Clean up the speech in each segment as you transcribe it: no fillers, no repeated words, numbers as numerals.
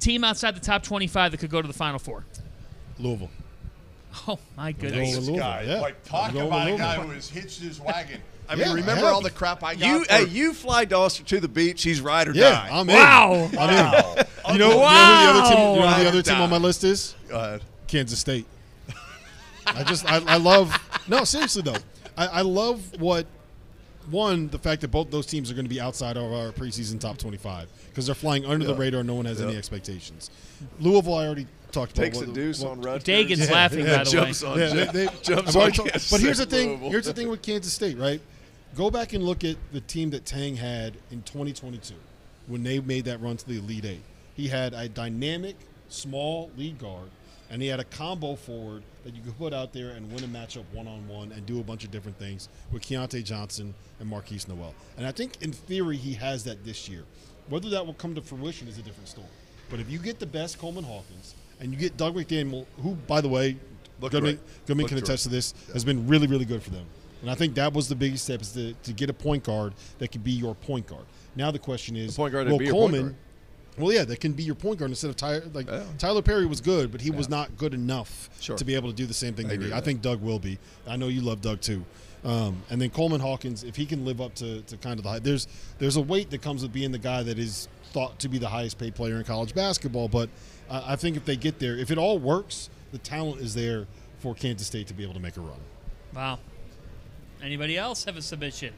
team outside the top 25 that could go to the Final Four. Louisville. Oh, my goodness. This guy, yeah. like, talk I'm going about a with guy Louisville. who has hitched his wagon. I Yeah, mean, remember I all have. the crap I got? Hey, you fly Dauster to the beach. He's ride or Yeah, die. I'm in. Wow. I'm in. You know, Wow. who the other team on my list is? Go ahead. Kansas State. I love – no, seriously, though. I love the fact that both those teams are going to be outside of our preseason top 25 because they're flying under the radar. No one has any expectations. Louisville, I already talked about. Takes a deuce on Rutgers. Dagan's laughing, by the Jumps way. on I've already talked- Kansas but here's the State, thing. Louisville. Here's the thing with Kansas State, right? Go back and look at the team that Tang had in 2022 when they made that run to the Elite Eight. He had a dynamic, small lead guard, and he had a combo forward that you could put out there and win a matchup one-on-one and do a bunch of different things with Keontae Johnson and Marquise Noel. And I think, in theory, he has that this year. Whether that will come to fruition is a different story. But if you get the best Coleman Hawkins and you get Doug McDaniel, who, by the way, Goodman can attest to this, has been really, really good for them. And I think that was the biggest step is to get a point guard that can be your point guard. Now the question is, point guard that will be your point Coleman guard. Well, yeah, that can be your point guard instead of Tyler Perry was good, but he was not good enough to be able to do the same thing. I think Doug will be. I know you love Doug too. And then Coleman Hawkins, if he can live up to kind of the high, there's a weight that comes with being the guy that is thought to be the highest paid player in college basketball. But I think if they get there, if it all works, the talent is there for Kansas State to be able to make a run. Wow. Anybody else have a submission?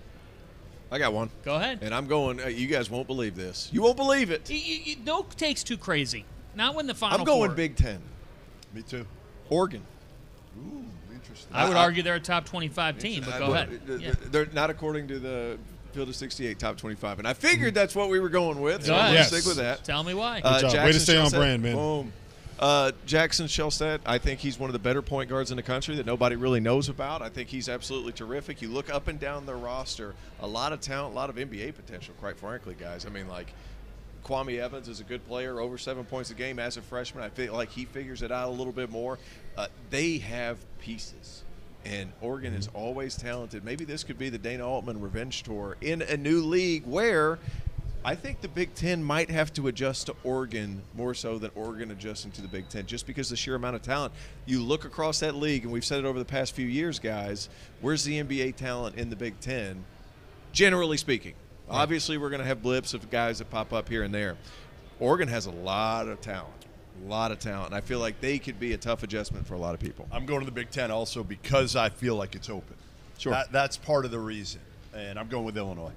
I got one. Go ahead. And I'm going, you guys won't believe this. You won't believe it. No takes too crazy. Not when the Final I'm going Four. Big Ten. Me too. Oregon. Ooh, interesting. I would argue they're a top 25 team, but go ahead. Yeah. They're not according to the Field of 68 top 25. And I figured that's what we were going with. So Go I'm ahead. going to stick with that. Tell me why. Good job. Way to stay on brand, man. Boom. Jackson Shellstead, I think he's one of the better point guards in the country that nobody really knows about. I think he's absolutely terrific. You look up and down their roster, a lot of talent, a lot of NBA potential, quite frankly, guys. I mean, like, Kwame Evans is a good player, over 7 points a game as a freshman. I feel like he figures it out a little bit more. They have pieces, and Oregon is always talented. Maybe this could be the Dana Altman revenge tour in a new league where I think the Big Ten might have to adjust to Oregon more so than Oregon adjusting to the Big Ten, just because of the sheer amount of talent. You look across that league, and we've said it over the past few years, guys, where's the NBA talent in the Big Ten, generally speaking? Yeah. Obviously, we're going to have blips of guys that pop up here and there. Oregon has a lot of talent, and I feel like they could be a tough adjustment for a lot of people. I'm going to the Big Ten also because I feel like it's open. Sure. That's part of the reason, and I'm going with Illinois.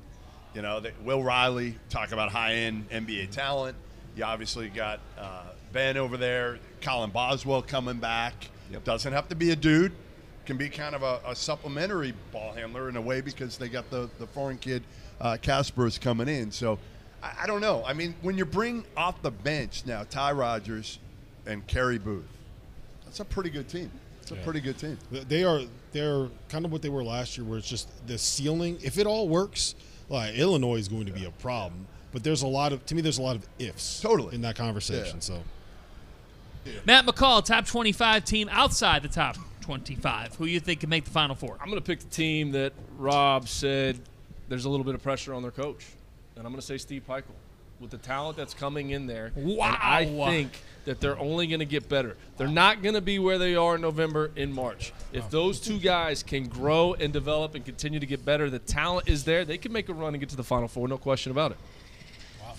You know, Will Riley, talk about high-end NBA talent. You obviously got Ben over there, Colin Boswell coming back. Yep. Doesn't have to be a dude. Can be kind of a supplementary ball handler in a way because they got the foreign kid, Casper's coming in. So, I don't know. I mean, when you bring off the bench now Ty Rodgers and Kerry Booth, that's a pretty good team. It's a pretty good team. They're kind of what they were last year, where it's just the ceiling. If it all works, like Illinois is going to be a problem, but there's a lot of ifs in that conversation. Yeah. So, Matt McCall, top 25 team outside the top 25. Who you think can make the Final Four? I'm going to pick the team that Rob said there's a little bit of pressure on their coach, and I'm going to say Steve Pikiell. With the talent that's coming in there, wow. And I think that they're only going to get better. They're not going to be where they are in November, in March. If those two guys can grow and develop and continue to get better, the talent is there. They can make a run and get to the Final Four, no question about it. Wow.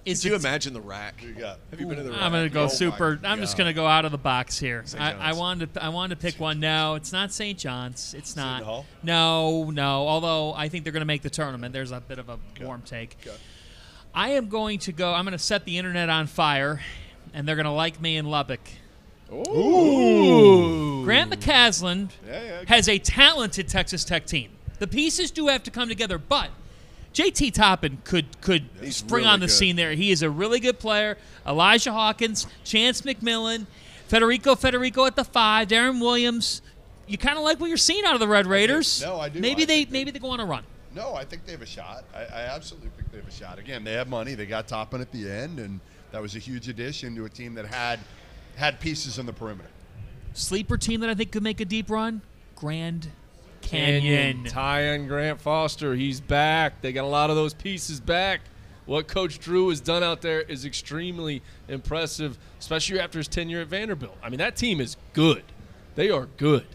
Could you imagine the rack? Have you been to the rack? I'm going to go super. I'm just going to go out of the box here. I wanted to pick one. No, it's not St. John's. It's not. No. Although I think they're going to make the tournament. There's a bit of a warm take. Okay. I am going to go. I'm going to set the internet on fire, and they're going to like me in Lubbock. Ooh. Grant McCasland has a talented Texas Tech team. The pieces do have to come together, but JT Toppin could spring on the scene there. He is a really good player. Elijah Hawkins, Chance McMillan, Federico at the 5, Darren Williams. You kind of like what you're seeing out of the Red Raiders. No, I do. Maybe they go on a run. No, I think they have a shot. I absolutely think they have a shot. Again, they have money. They got Toppin at the end, and that was a huge addition to a team that had pieces in the perimeter. Sleeper team that I think could make a deep run, Grand Canyon. Ty and Grant Foster, he's back. They got a lot of those pieces back. What Coach Drew has done out there is extremely impressive, especially after his tenure at Vanderbilt. I mean, that team is good. They are good.